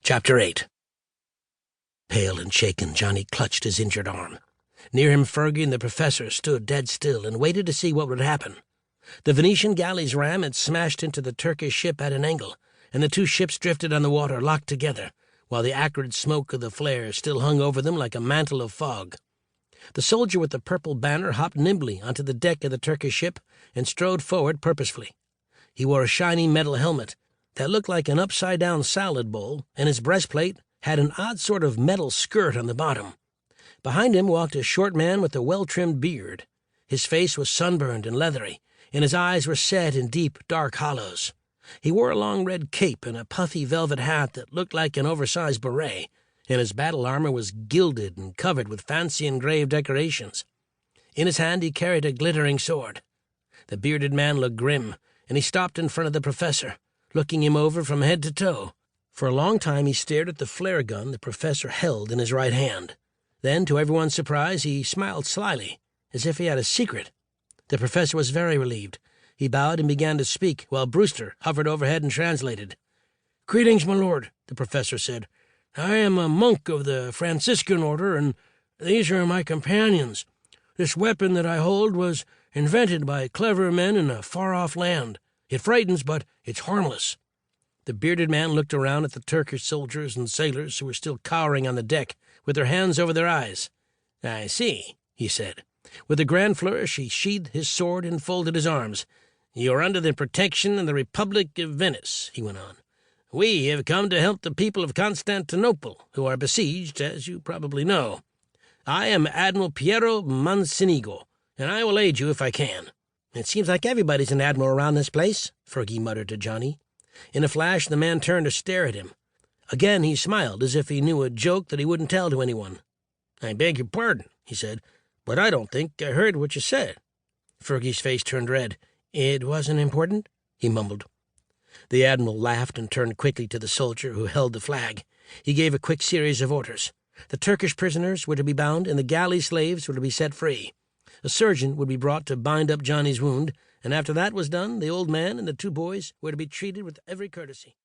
Chapter 8. Pale and shaken, Johnny clutched his injured arm. Near him, Fergie and the professor stood dead still and waited to see what would happen. The Venetian galley's ram had smashed into the Turkish ship at an angle, and the two ships drifted on the water locked together, while the acrid smoke of the flares still hung over them like a mantle of fog. The soldier with the purple banner hopped nimbly onto the deck of the Turkish ship and strode forward purposefully. He wore a shiny metal helmet that looked like an upside-down salad bowl, and his breastplate had an odd sort of metal skirt on the bottom. Behind him walked a short man with a well-trimmed beard. His face was sunburned and leathery, and his eyes were set in deep, dark hollows. He wore a long red cape and a puffy velvet hat that looked like an oversized beret, and his battle armor was gilded and covered with fancy engraved decorations. In his hand he carried a glittering sword. The bearded man looked grim, and he stopped in front of the professor, looking him over from head to toe. For a long time he stared at the flare gun the professor held in his right hand. Then, to everyone's surprise, he smiled slyly, as if he had a secret. The professor was very relieved. He bowed and began to speak, while Brewster hovered overhead and translated. "Greetings, my lord," the professor said. "I am a monk of the Franciscan order, and these are my companions. This weapon that I hold was invented by clever men in a far-off land. It frightens, but it's harmless." The bearded man looked around at the Turkish soldiers and sailors who were still cowering on the deck, with their hands over their eyes. "I see," he said. With a grand flourish, he sheathed his sword and folded his arms. "You are under the protection of the Republic of Venice," he went on. "We have come to help the people of Constantinople, who are besieged, as you probably know. I am Admiral Piero Mocenigo, and I will aid you if I can." "It seems like everybody's an admiral around this place," Fergie muttered to Johnny. In a flash, the man turned to stare at him. Again he smiled, as if he knew a joke that he wouldn't tell to anyone. "I beg your pardon," he said, "but I don't think I heard what you said." Fergie's face turned red. "It wasn't important?" he mumbled. The admiral laughed and turned quickly to the soldier who held the flag. He gave a quick series of orders. The Turkish prisoners were to be bound, and the galley slaves were to be set free. A surgeon would be brought to bind up Johnny's wound, and after that was done, the old man and the two boys were to be treated with every courtesy.